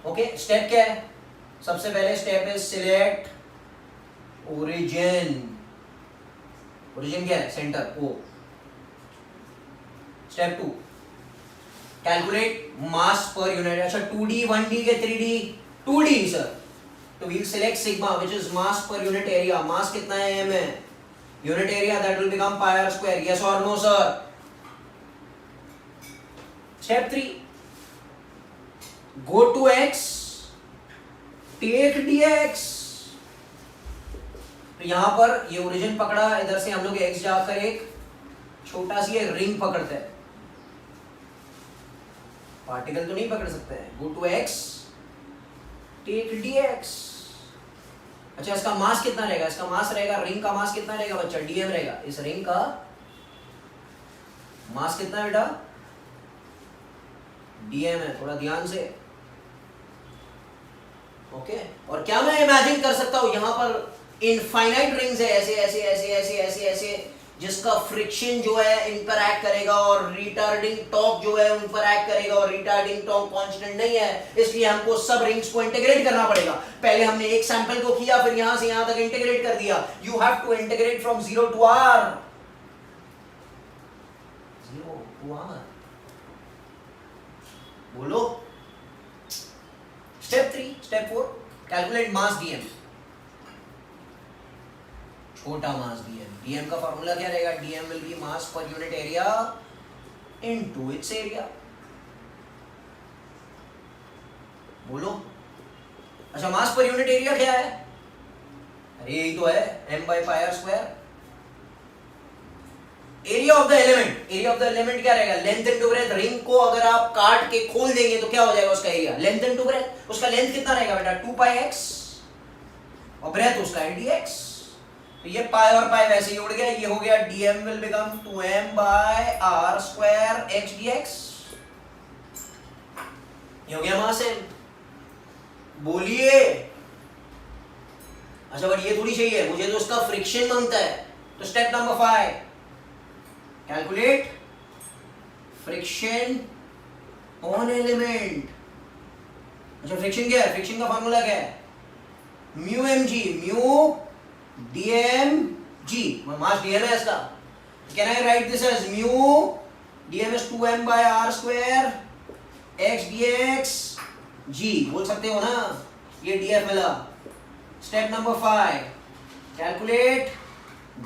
ओके स्टेप क्या है? सबसे पहले step is select origin, origin क्या है? Centre O. Step 2 calculate mass per unit. अच्छा 2D 1D के 3D? 2D सर, तो we'll select sigma which is mass per unit area. Mass कितना है m है, unit area that will become pi R square, yes और no sir? Step 3 go to x, take dx। तो यहां पर ये origin पकड़ा, इधर से हम लोग x जाकर एक छोटा सी रिंग पकड़ते हैं, पार्टिकल तो नहीं पकड़ सकते हैं। go to x, take dx। अच्छा इसका मास कितना रहेगा? इसका मास रहेगा, रिंग का मास कितना रहेगा बच्चा? dm रहेगा। इस रिंग का मास कितना है बेटा? dm है, थोड़ा ध्यान से ओके। और क्या मैं इमेजिन कर सकता हूं यहां पर इनफाइनाइट रिंग्स है ऐसे ऐसे ऐसे ऐसे ऐसे ऐसे, जिसका फ्रिक्शन जो है इन पर एक्ट करेगा और रिटार्डिंग टॉर्क जो है उन पर एक्ट करेगा, और रिटार्डिंग टॉर्क कांस्टेंट नहीं है, इसलिए हमको सब रिंग्स को इंटीग्रेट करना पड़ेगा। पहले हमने एक सैंपल को किया, फिर यहां से यहां तक इंटीग्रेट कर दिया। You have to integrate from 0 to r, 0 to r। बोलो। Step 3, step 4 calculate mass dm, छोटा मास dm। dm का फॉर्मूला क्या रहेगा? dm will be mass per unit area into its area. बोलो। अच्छा मास पर यूनिट एरिया क्या है? अरे यही तो है, m by pi r square. Area of the element, area of the element क्या रहेगा? Length into breadth. रिंग को अगर आप काट के खोल देंगे तो क्या हो जाएगा उसका एरिया? Length into breadth. उसका लेंथ कितना रहेगा बेटा? 2 pi x, और ब्रेथ उसका है dx। तो ये पाई और पाई वैसे ही उड़ गया, ये हो गया dm will become 2m by r square x dx। ये हो गया मास m। बोलिए। अच्छा बट ये थोड़ी चाहिए, मुझे तो उसका फ्रिक्शन मांगता है। तो step number 5 calculate friction on element. अच्छा फ्रिक्शन क्या है? फ्रिक्शन का फॉर्मूला क्या है? Mu M G, mu DM G, mass DM है इसका। Can I write this as mu DM is 2m by r square x dx G, बोल सकते हो ना? ये df मिला। Step number 5 calculate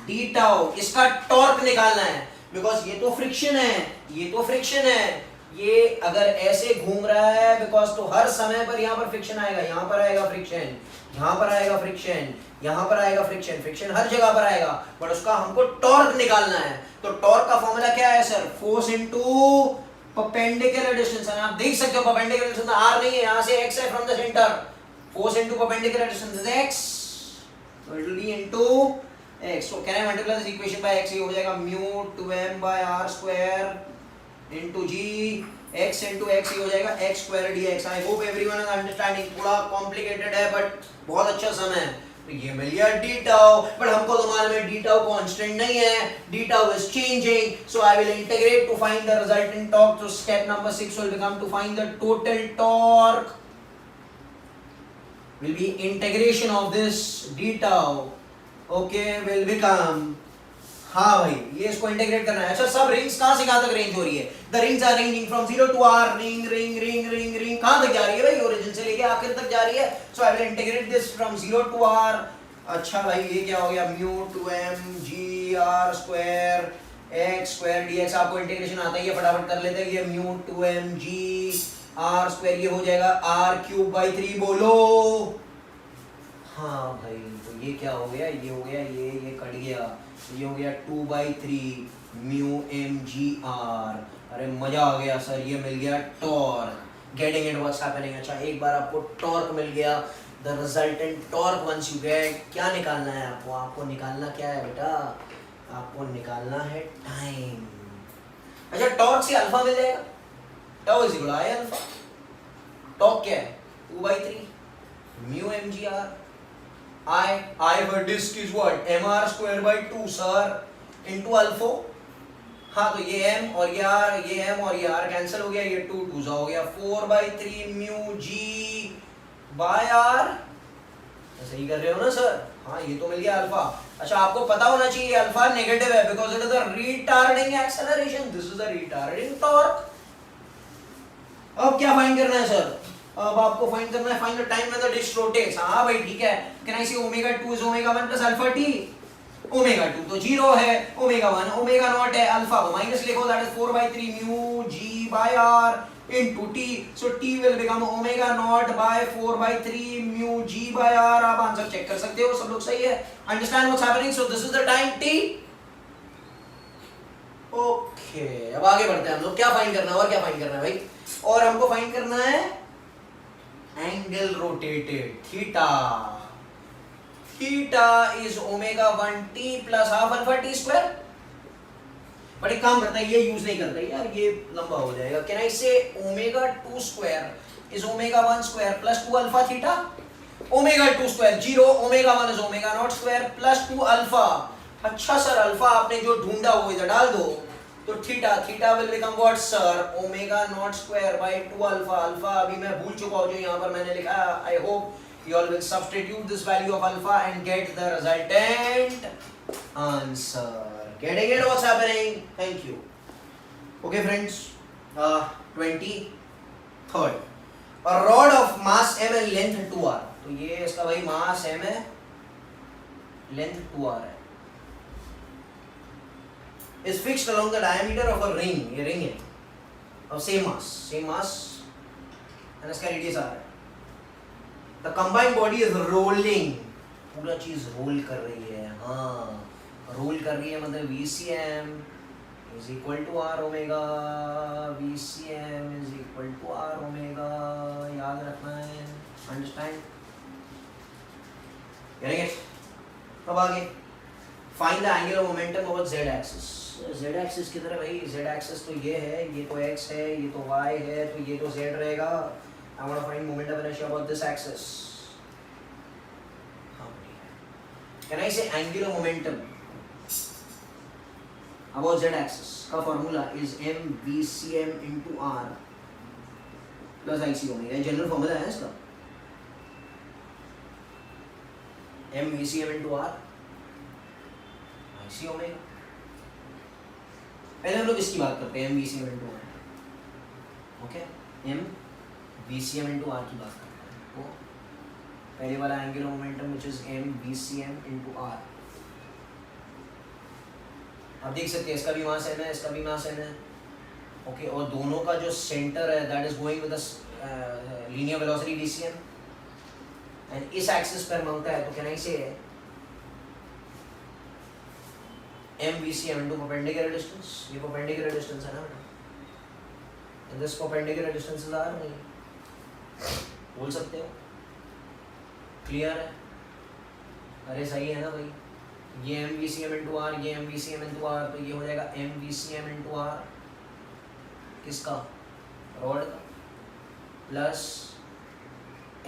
D tau. इसका टॉर्क निकालना है, बिकॉज ये तो फ्रिक्शन है, ये तो फ्रिक्शन है। ये अगर ऐसे घूम रहा है बिकॉज, तो हर समय पर यहाँ पर फ्रिक्शन आएगा, यहाँ पर आएगा फ्रिक्शन, यहाँ पर आएगा फ्रिक्शन, यहाँ पर आएगा फ्रिक्शन, फ्रिक्शन हर जगह पर आएगा, बट उसका हमको टॉर्क निकालना है। तो टॉर्क का फॉर्मूला क्या है sir? Force into perpendicular distance. आप देख सकते हो परपेंडिकुलर डिस्टेंस r नहीं है, यहाँ से x है from the centre. Force into perpendicular distance is x, so it will be into x। so can I multiply this equation by x? ये हो जाएगा mu 2m by r square into g, x into x ये हो जाएगा x square dx। I hope everyone is understanding। थोड़ा complicated है but बहुत अच्छा सम है। तो ये मिल गया d tau, but हमको तो मालूम है d tau constant नहीं है, d tau is changing, so I will integrate to find the resultant torque। So step number 6 will become to find the total torque will be integration of this d tau, okay, will become हाँ भाई, ये इसको integrate करना है। अच्छा, सब rings कहाँ से कहाँ तक रेंज हो रही है? The rings are ranging from 0 to r, ring ring ring ring ring कहाँ तक जा रही है भाई? ओरिजिन से लेके आखिर तक जा रही है। So I will integrate this from 0 to r। अच्छा भाई, ये क्या हो गया? Mu 2m g r square x square dx। आपको इंटीग्रेशन आता ही है, फटाफट कर लेते हैं। ये mu 2m g r square, ये हो जाएगा r क्यूब बाई 3। बोलो हाँ भाई, तो ये क्या हो गया? ये हो गया, ये कट गया, ये हो गया 2/3 म्यू एम जी आर। अरे मजा आ गया सर, ये मिल गया torque. Getting it what's happening. अच्छा, एक बार आपको टॉर्क मिल गया, the resultant torque once you get, क्या निकालना है आपको? आपको निकालना क्या है बेटा? आपको निकालना है टाइम। अच्छा, टॉर्क से अल्फा मिल जाएगा, tau is equal to I alpha. Torque क्या है? 2/3 mu M g r. I for disk is what? mr square by 2 sir into अल्फो। हाँ, तो ये m और ये r, ये m और ये r कैंसिल हो गया, ये 2 2 हो गया 4/3 म्यू g बाय r। सही कर रहे हो ना सर? हाँ, ये तो मिल गया अल्फा। अच्छा, आपको पता होना चाहिए अल्फा नेगेटिव है because it is a retarding acceleration, this is a retarding torque. अब क्या फाइंड करना है सर? अब आपको फाइंड करना है find the time when the disc rotates. हाँ भाई ठीक है, can I say omega 2 is omega 1 plus alpha t। Omega 2 तो 0 है, ओमेगा 1 ओमेगा नॉट है, अल्फा को माइनस लिखो, that is 4/3 mu g by r into t। So t will become omega naught by 4/3 mu g by r। आप answer check कर सकते हो, सब लोग सही है? Understand what's happening? So this is the time t। Okay, अब आगे बढ़ते हैं हम लोग। क्या फाइंड करना है और क्या फाइंड करना है भाई? और हमको फाइंड करना है angle rotated theta. Theta is omega 1t plus half alpha t square. But एक काम करता है, ये यूज नहीं करता यार, ये लंबा हो जाएगा। Can I say omega 2 square is omega 1 square plus 2 alpha theta. Omega 2 square 0, omega 1 is omega naught square plus 2 alpha. अच्छा सर, अल्फा आपने जो ढूंढा वो इधर डाल दो, तो theta will become what sir? Omega naught square by 2 alpha. Alpha अभी मैं भूल चुका हूं जो यहां पर मैंने लिखा है। आई hope you all will substitute this value of alpha and get the resultant answer. Getting it what's happening? Thank you. Okay friends, 23rd, a rod of mass m and length 2r। तो ये इसका भाई मास m है, length 2r है, is fixed along the diameter of a ring। ये ring है of same mass and इसका radius आ रहा है। the combined body is rolling। पूरा चीज रोल कर रही है। हाँ, रोल कर रही है मतलब VCM is equal to r omega. VCM is equal to r omega, याद रखना है। अंडरस्टैंड? getting it? अब आगे find the angular momentum over z axis. z axis की तरह भाई, z एक्सिस तो ये है, ये तो x है, ये तो y है, तो ये तो z रहेगा। I want to find momentum inertia about this axis. हां, can I say angular momentum about z axis का formula is mvcm into r plus ic omega. ये जनरल फार्मूला है इसका, mvcm into r ic omega. पहले हम लोग इसकी बात करते हैं, mvcm into r। Okay, mvcm into r की बात करते हैं। तो पहले वाला angular momentum which is mvcm into r। आप देख सकते हैं इसका भी मास n है, इसका भी मास n है। ओके, और दोनों का जो सेंटर है that is going with the linear velocity vcm and इस एक्सिस पर मांगता है, तो कैन आई से mvcm into perpendicular distance। ये perpendicular distance है ना बेटा, and this perpendicular distance is r। नहीं बोल सकते हो? क्लियर है? अरे सही है ना भाई? ये mvcm into r, ये mvcm into r, तो ये हो जाएगा mvcm into r किसका? रॉड का, प्लस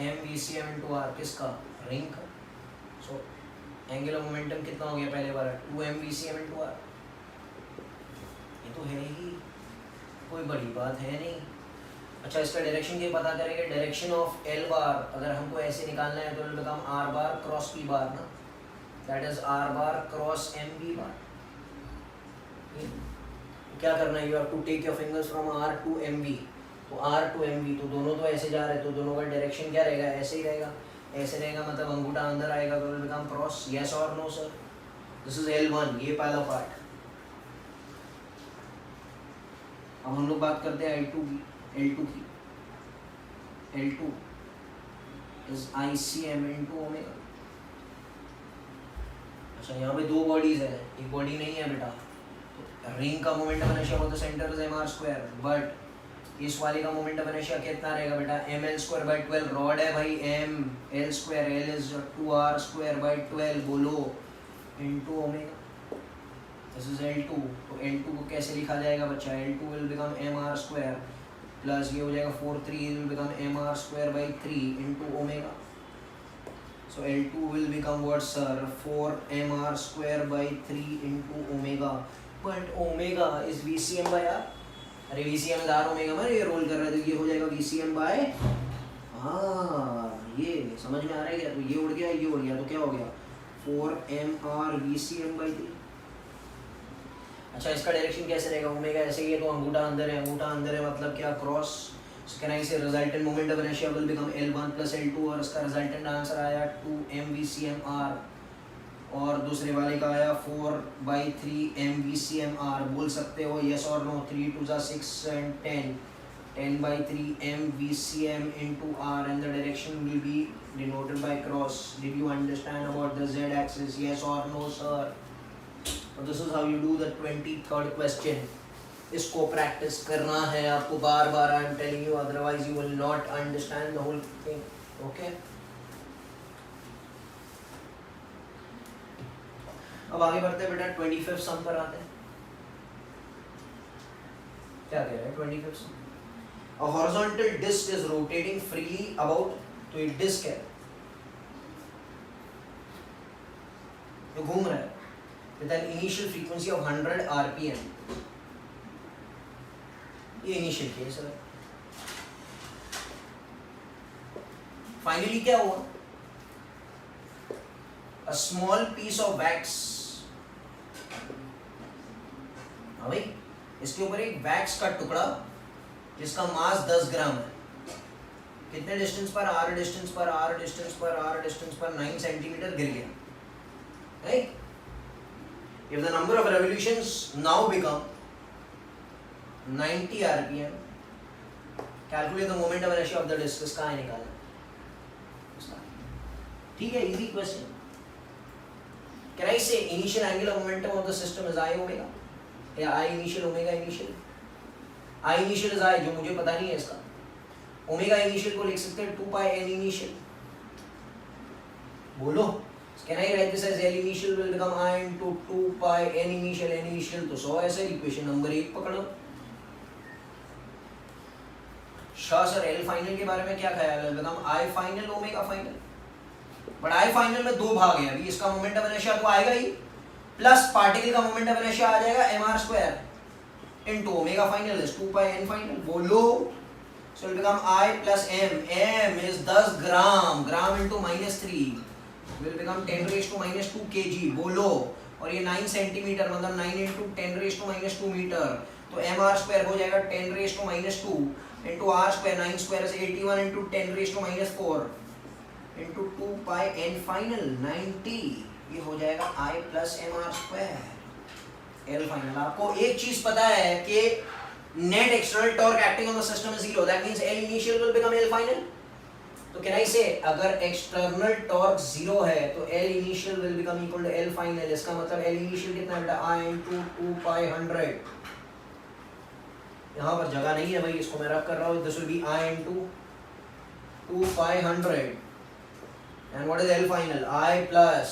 mvcm into r किसका? रिंग का। सो एंगुलर मोमेंटम कितना हो गया पहले वाला? 2 mvcm into r। ये तो है ही, कोई बड़ी बात है नहीं। अच्छा, इसका डायरेक्शन क्या पता करेंगे? डायरेक्शन ऑफ l बार अगर हमको ऐसे निकालना है तो it will become r bar cross p bar ना, that is r bar cross mv bar. तो क्या करना है, you have to take your fingers from r to m v. तो आर टू एम वी, तो दोनों तो ऐसे जा रहे हैं, तो दोनों का डायरेक्शन क्या रहेगा, ऐसे ही रहेगा। ऐसे रहेगा मतलब अंगूठा अंदर आएगा तो विल बिकम क्रॉस, यस और no sir. This is L1, ये पहला पार्ट। अब हम लोग बात करते हैं L2 की। L2 is ICM into omega. अच्छा, यहाँ पे दो बॉडीज है, एक बॉडी नहीं है बेटा। तो रिंग का moment of inertia for the centre is mr², but इस वाले का मोमेंट ऑफ इनर्शिया कितना रहेगा बेटा, ml²/12। रॉड है भाई ml², l इज 2r²/12 बोलो into omega. This is L2। तो L2 को कैसे लिखा जाएगा बच्चा, L2 will become mr² plus ये हो जाएगा 4/3 will become mr²/3 into omega. So L2 will become what sir, 4mr²/3 into omega, but omega is VCM by R। अरे VCM is R omega में ये रोल कर रहा है, तो ये हो जाएगा VCM by, हाँ ये समझ में आ रहा है क्या, तो ये उड़ गया, ये उड़ गया, तो क्या हो गया 4mr VCM/3। अच्छा, इसका डायरेक्शन कैसे रहेगा, ओमेगा ऐसे ही है तो अंगूठा अंदर है, अंगूठा अंदर है मतलब क्या, cross. So can I say resultant moment of inertia will become L1 plus L2, और इसका resultant आंसर आया 2mVCMR, और दूसरे वाले का आया 4/3 mVCMR। बोल सकते हो yes or no, 3 2 6 and 10, 10/3 mVCM into R, and the direction will be denoted by cross. Did you understand about the Z axis, yes or no sir? So this is how you do the 23rd question. इसको practice करना है आपको बार बार, I am telling you, otherwise you will not understand the whole thing. Okay, अब आगे बढ़ते हैं बेटा, 25th सम पर आते हैं। क्या कह रहे हैं 25th sum, a horizontal disc is rotating freely about, तो ये डिस्क है जो घूम रहा है with an initial frequency of 100 RPM। ये इनिशियल केस है। फाइनली क्या हुआ, a small piece of wax, हाँ भाई, इसके ऊपर एक वैक्स का टुकड़ा जिसका मास 10 ग्राम है, कितने डिस्टेंस पर, r डिस्टेंस पर, r डिस्टेंस पर, r डिस्टेंस पर 9 सेंटीमीटर गिर गया, right. If the number of revolutions now become 90 RPM, calculate the moment of inertia of the disk, इसका है निकालना, ठीक है, easy question। Can I say initial angular momentum of the system is I omega, या I initial omega initial? I initial is I, जो मुझे पता नहीं है इसका। omega initial को लिख सकते हैं 2 pi n initial, बोलो। Can I write this as L initial will become I into 2 pi n initial, n initial तो 100 ऐसे, इक्वेशन नंबर 1 पकड़ो। शाह सर, एल फाइनल के बारे में क्या ख्याल है, मतलब I final omega final, but I final में दो भाग है, अभी इसका मोमेंट ऑफ इनर्शिया तो आएगा ही, प्लस पार्टिकल का मोमेंट ऑफ इनर्शिया आ जाएगा mr² into omega final is 2 pi n final, बोलो। So will become I plus m, m is 10 gram, gram into -3 will become 10⁻⁻² kg, बोलो। और ये 9 सेंटीमीटर मतलब 9 इंटू 10⁻⁻² मीटर, तो mr² हो जाएगा 10⁻² into r² 9² is 81 into 10⁻⁴ into 2 pi n final 90, ये हो जाएगा I plus mr²। L final, आपको एक चीज पता है कि net external torque acting on the system is 0, that means L initial will become L final। तो can I say अगर external torque 0 है तो L initial will become equal to L final, इसका मतलब L initial कितना बेटा, I into 2 pi 100। यहाँ पर जगह नहीं है भाई, इसको मैं रख कर रहा हूँ, this will B I into 2 pi 100 and what is L final, I plus,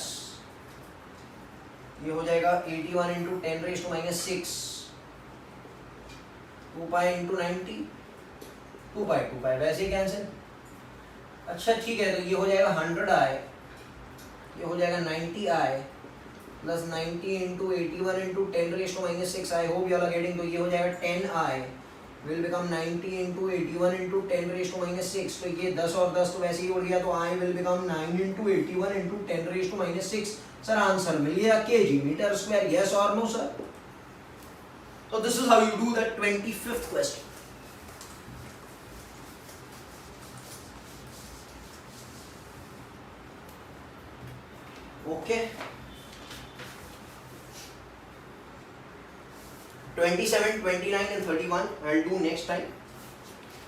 ये हो जाएगा 81 into 10⁻⁻6, 2 pi into 90, 2 pi वैसे ही कैंसिल। अच्छा ठीक है, तो ये हो जाएगा 100I, ये हो जाएगा 90I plus 90 into 81 into 10⁻⁻6, I hope you are getting. तो ये हो जाएगा 10I will become 90 into 81 into 10⁻⁻6, तो ये 10 और 10 तो वैसे ही उड़ गया, तो I will become 9 into 81 into 10⁻⁻6। Sir answer मिल गया kg मीटर स्क्वायर, यस और no sir? So this is how you do the 25th question. Okay. 27, 29 and 31 I'll do next time.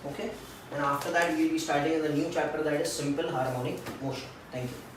Okay. And after that we'll be starting in the new chapter, that is simple harmonic motion. Thank you.